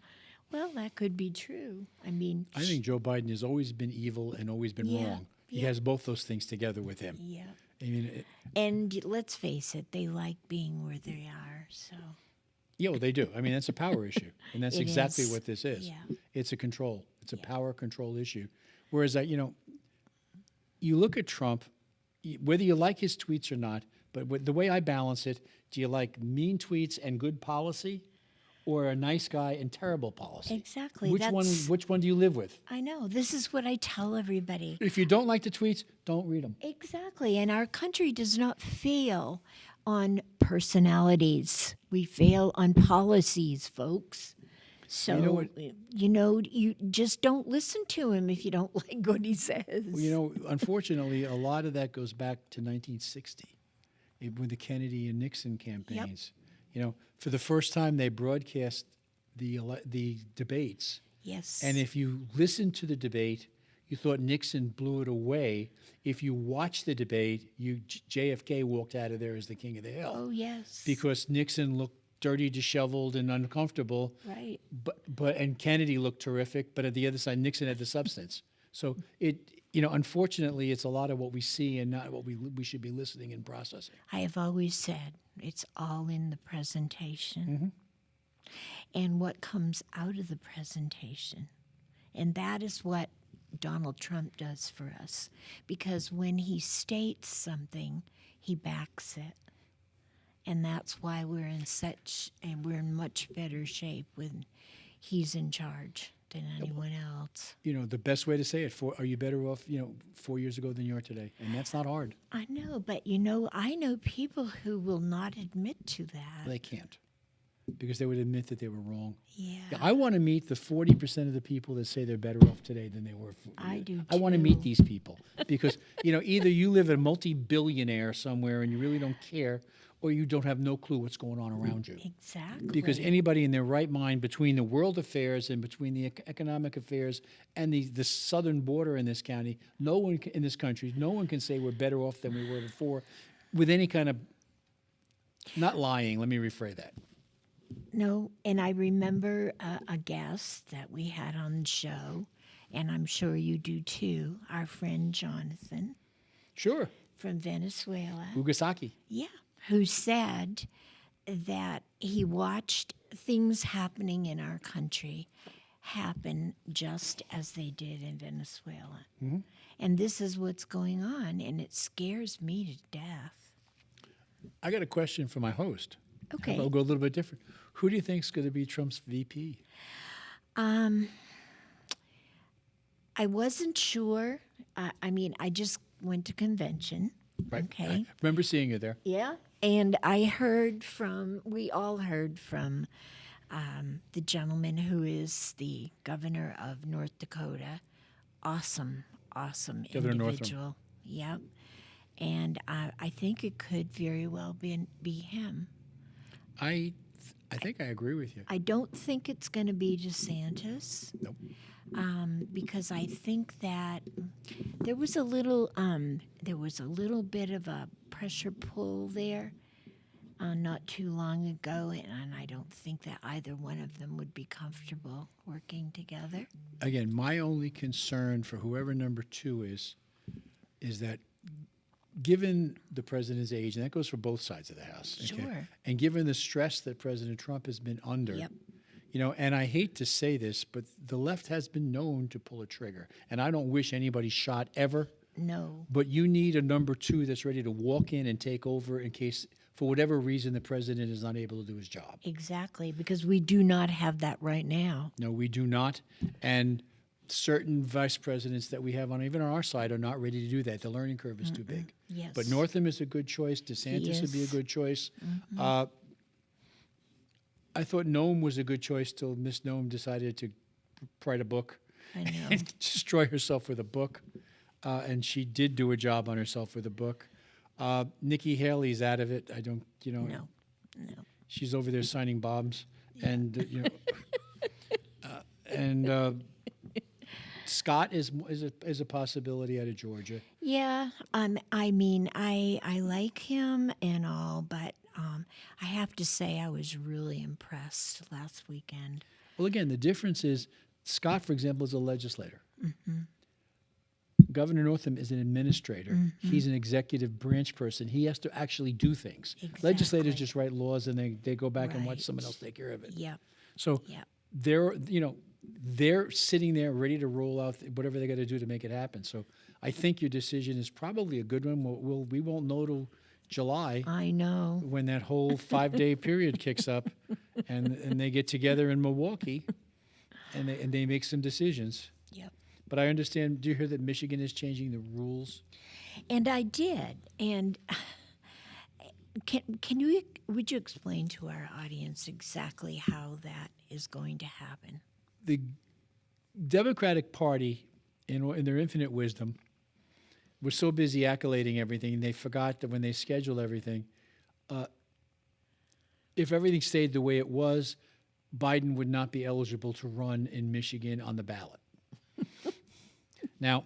Well, that could be true. I mean, I think Joe Biden has always been evil and always been Yeah, wrong. He yeah. has both those things together with him. yeah. I mean, And let's face it, they like being where they are. So well, they do. I mean, that's a power issue, and that's It exactly is. what this is. Yeah. It's a control. It's a power control issue. Whereas you look at Trump, whether you like his tweets or not, but the way I balance it, do you like mean tweets and good policy, or a nice guy and terrible policy? exactly. Which one do you live with? I know. This is what I tell everybody. If you don't like the tweets, don't read them. Exactly. And our country does not fail on personalities. We fail on policies, folks. So, You know what- you just don't listen to him if you don't like what he says. Well, unfortunately, a lot of that goes back to 1960 with the Kennedy and Nixon campaigns. For the first time, they broadcast the debates. Yes. And if you listened to the debate, you thought Nixon blew it away. If you watched the debate, JFK walked out of there as the king of the hill. Oh, yes. Because Nixon looked dirty, disheveled, and uncomfortable. Right. And Kennedy looked terrific, but at the other side, Nixon had the substance. So unfortunately, it's a lot of what we see and not what we should be listening and processing. I have always said it's all in the presentation Mm-hmm. and what comes out of the presentation. And that is what Donald Trump does for us. Because when he states something, he backs it. And that's why we're in much better shape when he's in charge than anyone else. The best way to say it, are you better off, 4 years ago than you are today? And that's not hard. I know, but I know people who will not admit to that. They can't, because they would admit that they were wrong. Yeah. I want to meet the 40% of the people that say they're better off today than they were. I do I want to meet too. these people because, either you live a multi-billionaire somewhere and you really don't care, or you don't have no clue what's going on around you. Exactly. Because anybody in their right mind, between the world affairs and between the economic affairs and the southern border in this county, no one in this country, no one can say we're better off than we were before with any kind of, not lying, let me rephrase that. No, and I remember a guest that we had on the show, and I'm sure you do too, our friend Jonathan Sure. from Venezuela. Ugasaki. Yeah, who said that he watched things happening in our country happen just as they did in Venezuela. And this is what's going on, and it scares me to death. I got a question for my host. Okay. I'll go a little bit different. Who do you think is going to be Trump's VP? I wasn't sure. I mean, I just went to convention. Right. Okay. I remember seeing you there. Yeah. And we all heard from the gentleman who is the governor of North Dakota. Awesome Governor Northam. individual. Yep. And I think it could very well be him. I think I agree with you. I don't think it's going to be DeSantis. Nope. Because I think that there was a little bit of a pressure pull there not too long ago, and I don't think that either one of them would be comfortable working together. Again, my only concern for whoever number 2 is that given the president's age, and that goes for both sides of the house, Sure. and given the stress that President Trump has been under, Yep. and I hate to say this, but the left has been known to pull a trigger, and I don't wish anybody shot ever, No. but you need a number 2 that's ready to walk in and take over in case, for whatever reason, the president is not able to do his job. Exactly, because we do not have that right now. No, we do not, and certain vice presidents that we have on even on our side are not ready to do that. The learning curve is too big. Yes. But Northam is a good choice. DeSantis would be a is. good choice. I thought Noem was a good choice till Miss Noem decided to write a book I know. and destroy herself with a book. And she did do a job on herself with a book. Nikki Haley's out of it. I don't, No. she's over there signing bombs. And, and Scott is a possibility out of Georgia. Yeah, I mean, I like him and all, but I have to say I was really impressed last weekend. Well, again, the difference is Scott, for example, is a legislator. Governor Northam is an administrator. He's an executive branch person. He has to actually do things. Legislators Exactly. just write laws and they go back and watch Right. someone else take care of it. Yep, So yep. they're sitting there ready to roll out whatever they got to do to make it happen. So I think your decision is probably a good one. We won't know till July I know. when that whole 5-day period kicks up, and they get together in Milwaukee, and they make some decisions. Yep. But I understand. Do you hear that Michigan is changing the rules? And I did. And would you explain to our audience exactly how that is going to happen? The Democratic Party, in their infinite wisdom, was so busy accolading everything, they forgot that when they scheduled everything, if everything stayed the way it was, Biden would not be eligible to run in Michigan on the ballot. Now,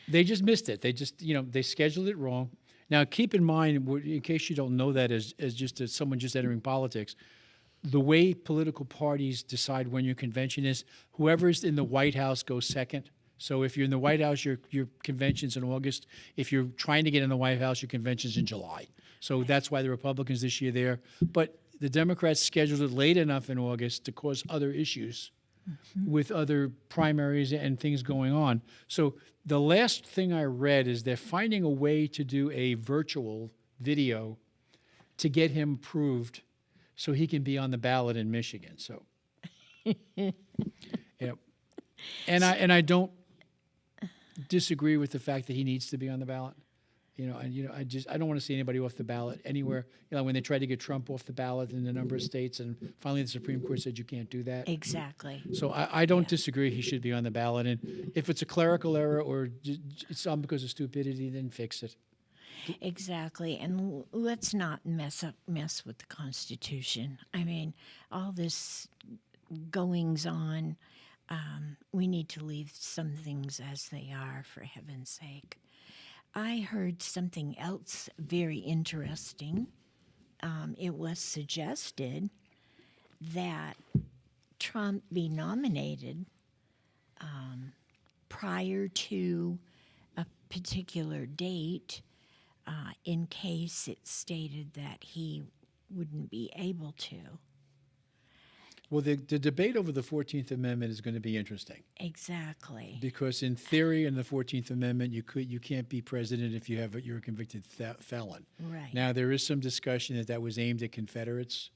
they just missed it. They just, they scheduled it wrong. Now, keep in mind, in case you don't know that as someone just entering politics, the way political parties decide when your convention is, whoever's in the White House goes second. So if you're in the White House, your convention's in August. If you're trying to get in the White House, your convention's in July. So that's why the Republicans this year there. But the Democrats scheduled it late enough in August to cause other issues with other primaries and things going on. So the last thing I read is they're finding a way to do a virtual video to get him approved so he can be on the ballot in Michigan. So, yeah. And I don't disagree with the fact that he needs to be on the ballot. I don't want to see anybody off the ballot anywhere. When they tried to get Trump off the ballot in a number of states, and finally the Supreme Court said you can't do that. Exactly. So I don't disagree he should be on the ballot. And if it's a clerical error or it's all because of stupidity, then fix it. Exactly. And let's not mess with the Constitution. I mean, all this goings on, we need to leave some things as they are, for heaven's sake. I heard something else very interesting. It was suggested that Trump be nominated prior to a particular date in case it stated that he wouldn't be able to. Well, the debate over the 14th Amendment is going to be interesting Exactly. because, in theory, in the 14th Amendment, you can't be president if you're a convicted felon. Right. Now, there is some discussion that was aimed at Confederates,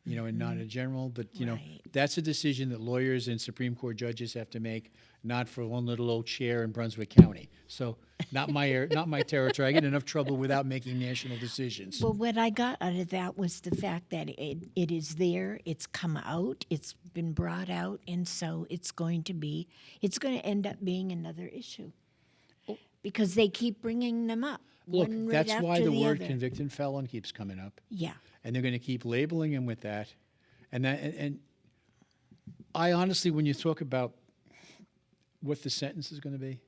and not a general. But Right. that's a decision that lawyers and Supreme Court judges have to make, not for one little old chair in Brunswick County. So, not my territory. I get enough trouble without making national decisions. Well, what I got out of that was the fact that it is there, it's come out, it's been brought out, and so it's going to end up being another issue. Because they keep bringing them up. Look, one right that's why after the word other. convicted felon keeps coming up. Yeah. And they're going to keep labeling him with that. And I honestly, when you talk about what the sentence is going to be,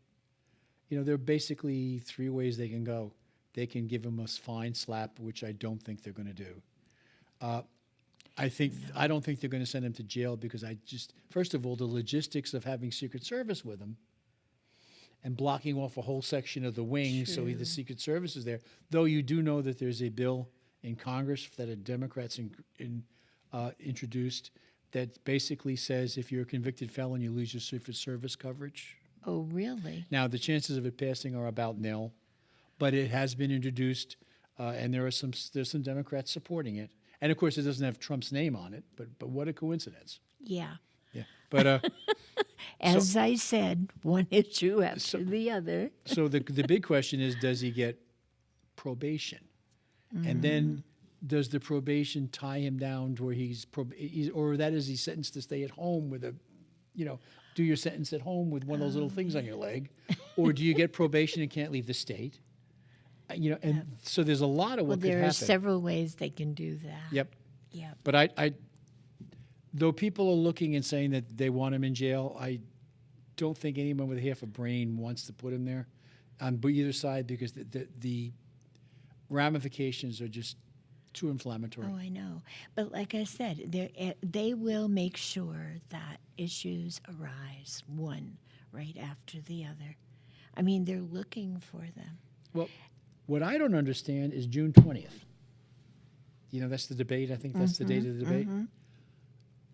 there are basically three ways they can go. They can give him a fine slap, which I don't think they're going to do. I don't think they're going to send him to jail because first of all, the logistics of having Secret Service with him and blocking off a whole section of the wing so the Secret Service is there. Though you do know that there's a bill in Congress that a Democrats introduced that basically says if you're a convicted felon, you lose your Secret Service coverage. Oh, really? Now, the chances of it passing are about nil, but it has been introduced, and there's some Democrats supporting it. And, of course, it doesn't have Trump's name on it, but what a coincidence. Yeah. Yeah. But As I said, one issue after the other. So the big question is, does he get probation? And then does the probation tie him down to where he's sentenced to stay at home with do your sentence at home with one of those little things on your leg? Or do you get probation and can't leave the state? So there's a lot of what could There happen. are several ways they can do that. Yep. Yep. But I though people are looking and saying that they want him in jail, I don't think anyone with half a brain wants to put him there on either side because the ramifications are just too inflammatory. Oh, I know. But like I said, they will make sure that issues arise one right after the other. I mean, they're looking for them. Well, what I don't understand is June 20th. That's the debate. I think that's the date of the debate.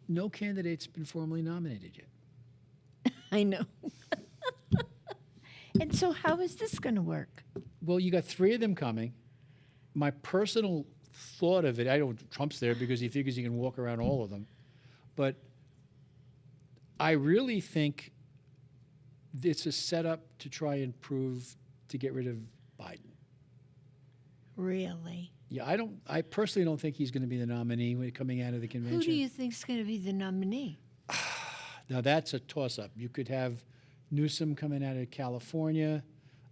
No candidate's been formally nominated yet. I know. And so how is this going to work? Well, you got three of them coming. My personal thought of it, I know Trump's there because he figures he can walk around all of them. But I really think it's a setup to try and to get rid of Biden. Really? Yeah, I personally don't think he's going to be the nominee when coming out of the convention. Who do you think is going to be the nominee? Now, that's a toss-up. You could have Newsom coming out of California.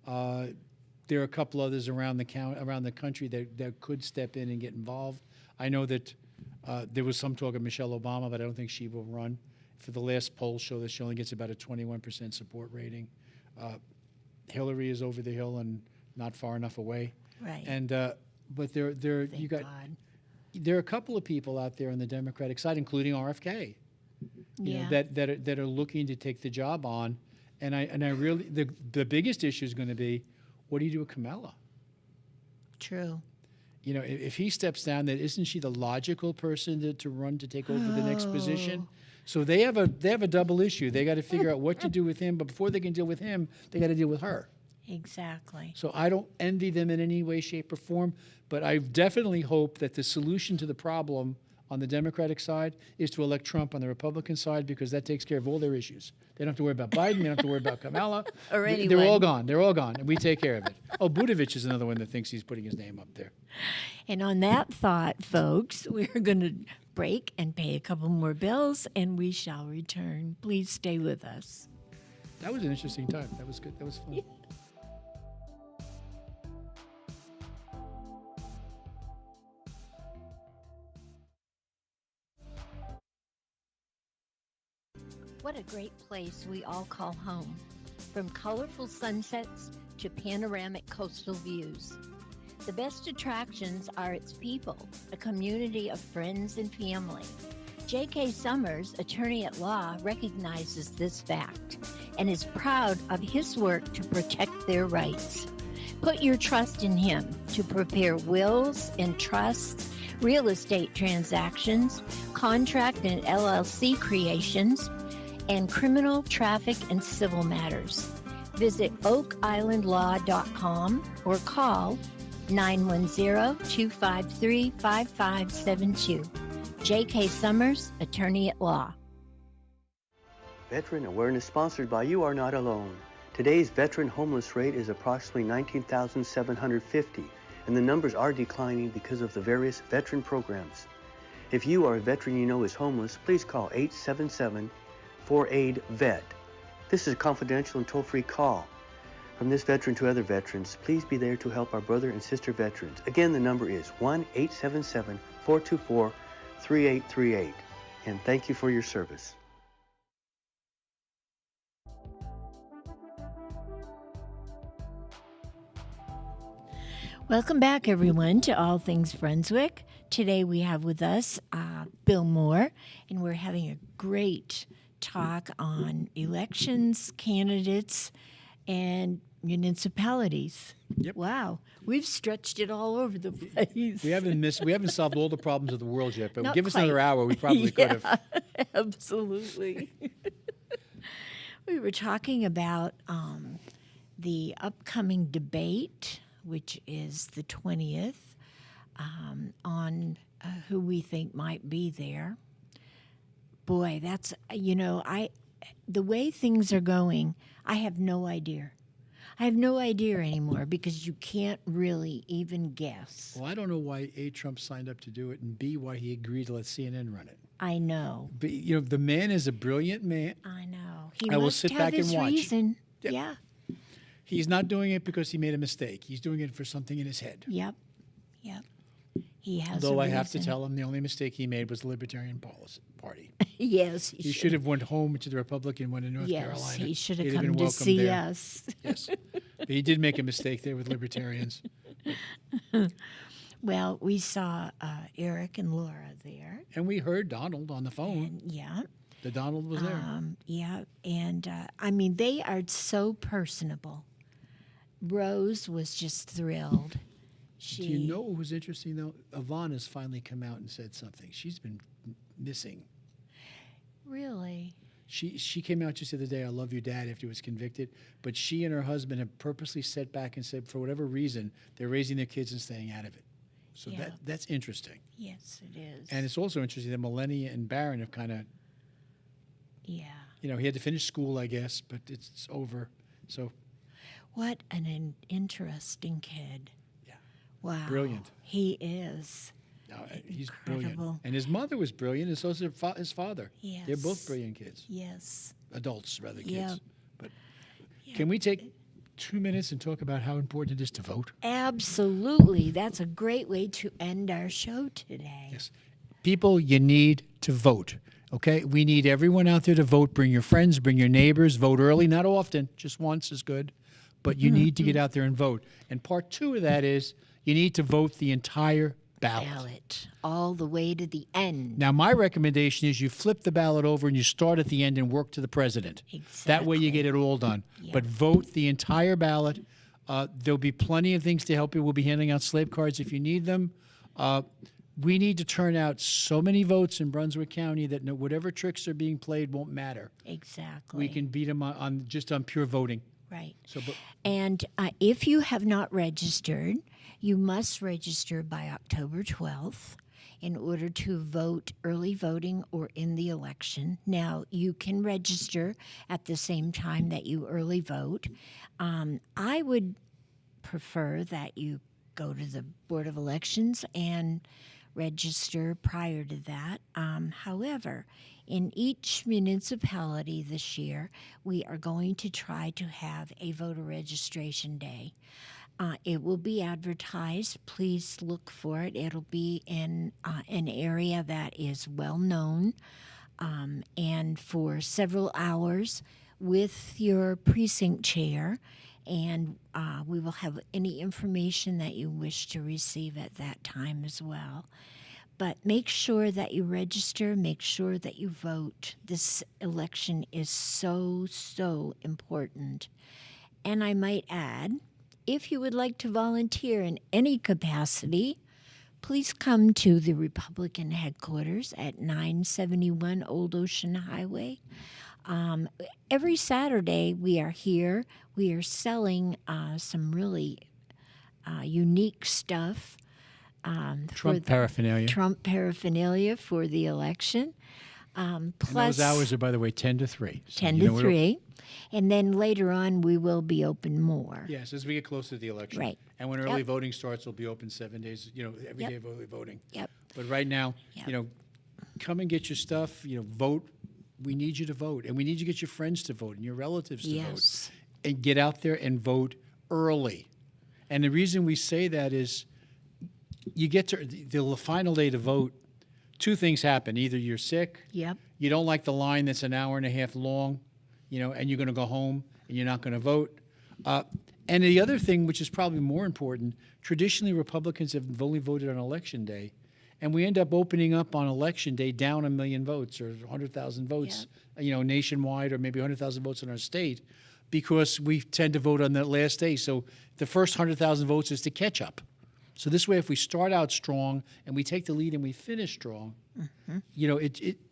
There are a couple others around the country that could step in and get involved. I know that there was some talk of Michelle Obama, but I don't think she will run. For the last polls show that she only gets about a 21% support rating. Hillary is over the hill and not far enough away. Right. And but there are a couple of people out there on the Democratic side, including RFK, that are looking to take the job on. And I really the biggest issue is going to be, what do you do with Kamala? True. If he steps down, then isn't she the logical person to run to take over the next position? So they have a double issue. They got to figure out what to do with him, but before they can deal with him, they got to deal with her. Exactly. So I don't envy them in any way, shape, or form, but I definitely hope that the solution to the problem on the Democratic side is to elect Trump on the Republican side, because that takes care of all their issues. They don't have to worry about Biden. They don't have to worry about Kamala. Or anyone. They're all gone. They're all gone, and we take care of it. Oh, Buttigieg is another one that thinks he's putting his name up there. And on that thought, folks, we're going to break and pay a couple more bills, and we shall return. Please stay with us. That was an interesting time. That was good. That was fun. What a great place we all call home. From colorful sunsets to panoramic coastal views. The best attractions are its people, a community of friends and family. J.K. Summers, attorney at law, recognizes this fact and is proud of his work to protect their rights. Put your trust in him to prepare wills and trusts, real estate transactions, contract and LLC creations, and criminal, traffic, and civil matters. Visit oakislandlaw.com or call 910-253-5572. J.K. Summers, Attorney at Law. Veteran Awareness sponsored by You Are Not Alone. Today's veteran homeless rate is approximately 19,750, and the numbers are declining because of the various veteran programs. If you or a veteran you know is homeless, please call 877-4AID-VET. This is a confidential and toll-free call. From this veteran to other veterans, please be there to help our brother and sister veterans. Again, the number is 1-877-424-3838. And thank you for your service. Welcome back, everyone, to All Things Brunswick. Today we have with us Bill Moore, and we're having a great talk on elections, candidates, and municipalities. Yep. Wow, we've stretched it all over the place. We haven't solved all the problems of the world yet, but Not give us quite. another hour, we probably could have. Absolutely. We were talking about the upcoming debate, which is the 20th, on who we think might be there. Boy, that's, the way things are going, I have no idea. I have no idea anymore because you can't really even guess. Well, I don't know why A, Trump signed up to do it, and B, why he agreed to let CNN run it. I know. But, the man is a brilliant man. I know. He I will must sit have back and his watch. reason. Yep. Yeah. He's not doing it because he made a mistake. He's doing it for something in his head. Yep. He has. Though a I have to reason. tell him the only mistake he made was the Libertarian Party. Yes, He should have went home to the Republican one in North Yes, Carolina. he should have He'd come been to welcomed see there. us. Yes. But he did make a mistake there with Libertarians. Well, we saw Eric and Laura there. And we heard Donald on the phone. And yeah. The Donald was there. Yeah. And they are so personable. Rose was just thrilled. Do you know what was interesting, though? Yvonne has finally come out and said something. She's been missing. Really? She came out just the other day, I love you, Dad, after he was convicted. But she and her husband have purposely set back and said, for whatever reason, they're raising their kids and staying out of it. So Yeah. that's interesting. Yes, it is. And it's also interesting that Melania and Barron have kind of, yeah. he had to finish school, I guess, but it's over. So What an interesting kid. Yeah. Wow. Brilliant. He is. no, he's Incredible. brilliant. And his mother was brilliant, and so is his father. Yes. They're both brilliant kids. Yes. Adults, rather, kids. Yeah. But can we take 2 minutes and talk about how important it is to vote? Absolutely. That's a great way to end our show today. Yes. People, you need to vote. Okay? We need everyone out there to vote. Bring your friends, bring your neighbors. Vote early, not often. Just once is good. But you need to get out there and vote. And part 2 of that is you need to vote the entire ballot. All the way to the end. Now, my recommendation is you flip the ballot over and you start at the end and work to the president. That way you get it all done. Yeah. But vote the entire ballot. There'll be plenty of things to help you. We'll be handing out slave cards if you need them. We need to turn out so many votes in Brunswick County that whatever tricks are being played won't matter. Exactly. We can beat them on pure voting. Right. So, but, And if you have not registered, you must register by October 12th in order to vote early voting or in the election. Now, you can register at the same time that you early vote. I would prefer that you go to the Board of Elections and register prior to that. However, in each municipality this year, we are going to try to have a voter registration day. It will be advertised. Please look for it. It'll be in an area that is well known, and for several hours with your precinct chair. And we will have any information that you wish to receive at that time as well. But make sure that you register, make sure that you vote. This election is so, so important. And I might add, if you would like to volunteer in any capacity, please come to the Republican headquarters at 971 Old Ocean Highway. Every Saturday we are here. We are selling some really unique stuff. Trump paraphernalia. Trump paraphernalia for the election. And Plus those hours are, by the way, 10 to 3. So 10 you know to we're 3. And then later on, we will be open more. Yes, as we get closer to the election. Right. And when early voting starts, we'll be open 7 days, every Yep. day of early voting. Yep. But right now, Yep. Come and get your stuff, vote. We need you to vote. And we need you to get your friends to vote and your relatives to Yes. vote. And get out there and vote early. And the reason we say that is you get to the final day to vote, two things happen. Either you're sick, Yep. you don't like the line that's an hour and a half long, and you're going to go home and you're not going to vote. And the other thing, which is probably more important, traditionally Republicans have only voted on Election Day, and we end up opening up on Election Day down 1 million votes or 100,000 votes, nationwide, or maybe 100,000 votes in our state, because we tend to vote on that last day. So the first 100,000 votes is to catch up. So this way, if we start out strong and we take the lead and we finish strong,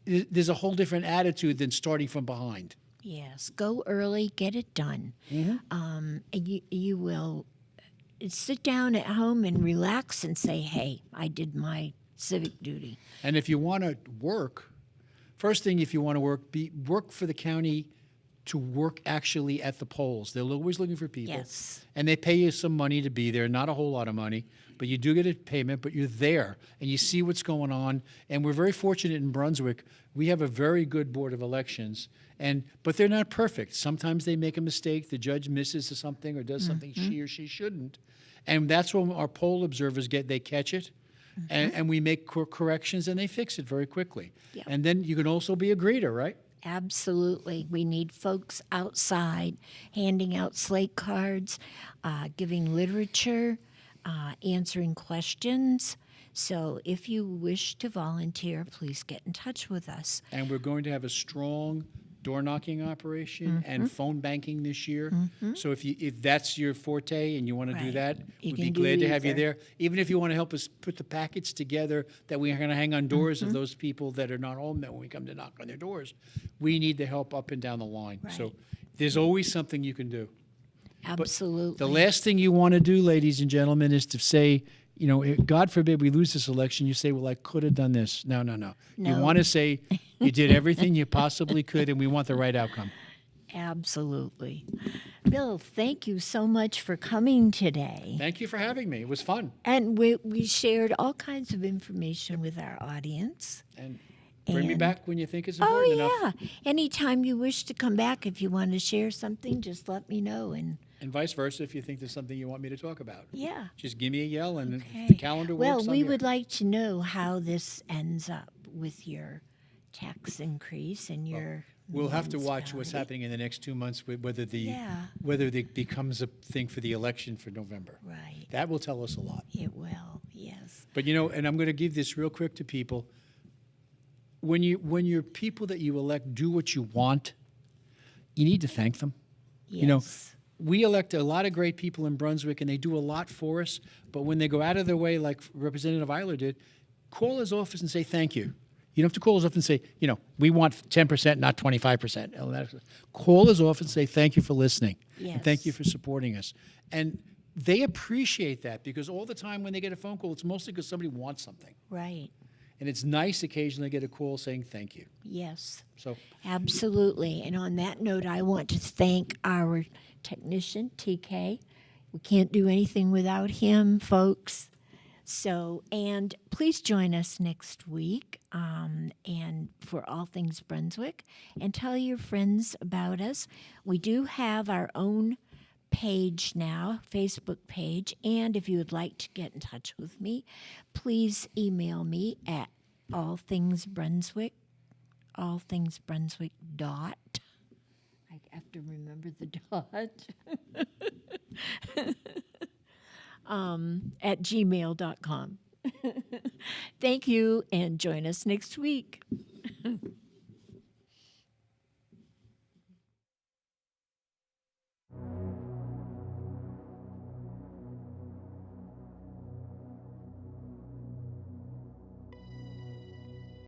there's a whole different attitude than starting from behind. Yes. Go early, get it done. Mm-hmm. And you will sit down at home and relax and say, hey, I did my civic duty. And if you want to work, first thing, if you want to work for the county to work actually at the polls. They're always looking for people. Yes. And they pay you some money to be there, not a whole lot of money, but you do get a payment, but you're there and you see what's going on. And we're very fortunate in Brunswick. We have a very good board of elections, but they're not perfect. Sometimes they make a mistake. The judge misses something or does something she or she shouldn't. And that's when our poll observers they catch it. And we make corrections and they fix it very quickly. Yep. And then you can also be a greeter, right? Absolutely. We need folks outside handing out slate cards, giving literature, answering questions. So if you wish to volunteer, please get in touch with us. And we're going to have a strong door knocking operation and phone banking this year. So if that's your forte and you want to do Right. that, You we'd can be do glad to have you either. there. Even if you want to help us put the packets together that we are going to hang on doors of those people that are not home, that when we come to knock on their doors, we need the help up and down the line. So Right. there's always something you can do. Absolutely. The last thing you want to do, ladies and gentlemen, is to say, God forbid we lose this election, you say, well, I could have done this. No. You No. want to say you did everything you possibly could, and we want the right outcome. Absolutely. Bill, thank you so much for coming today. Thank you for having me. It was fun. And we shared all kinds of information with our audience. And bring me And- back when you think it's important enough. Oh, yeah. Anytime you wish to come back, if you want to share something, just let me know. And And vice versa, if you think there's something you want me to talk about. yeah. Just give me a yell, and if Okay. the calendar Well, works, I'm we here. would like to know how this ends up with your tax increase and your. We'll have to watch what's municipality. happening in the next 2 months, whether Yeah. whether it becomes a thing for the election for November. Right. That will tell us a lot. It will. Yes. But and I'm going to give this real quick to people. When your people that you elect do what you want, you need to thank them. Yes. We elect a lot of great people in Brunswick, and they do a lot for us. But when they go out of their way, like Representative Eiler did, call his office and say thank you. You don't have to call his office and say, we want 10%, not 25%. Call his office and say thank you for listening. And thank you Yes. for supporting us. And they appreciate that, because all the time when they get a phone call, it's mostly because somebody wants something. Right. And it's nice occasionally to get a call saying thank you. Yes. So Absolutely. And on that note, I want to thank our technician, TK. We can't do anything without him, folks. So, and please join us next week and for All Things Brunswick, and tell your friends about us. We do have our own page now, Facebook page, and if you would like to get in touch with me, please email me at allthingsbrunswick, allthingsbrunswick. I have to remember the dot. At gmail.com. Thank you, and join us next week.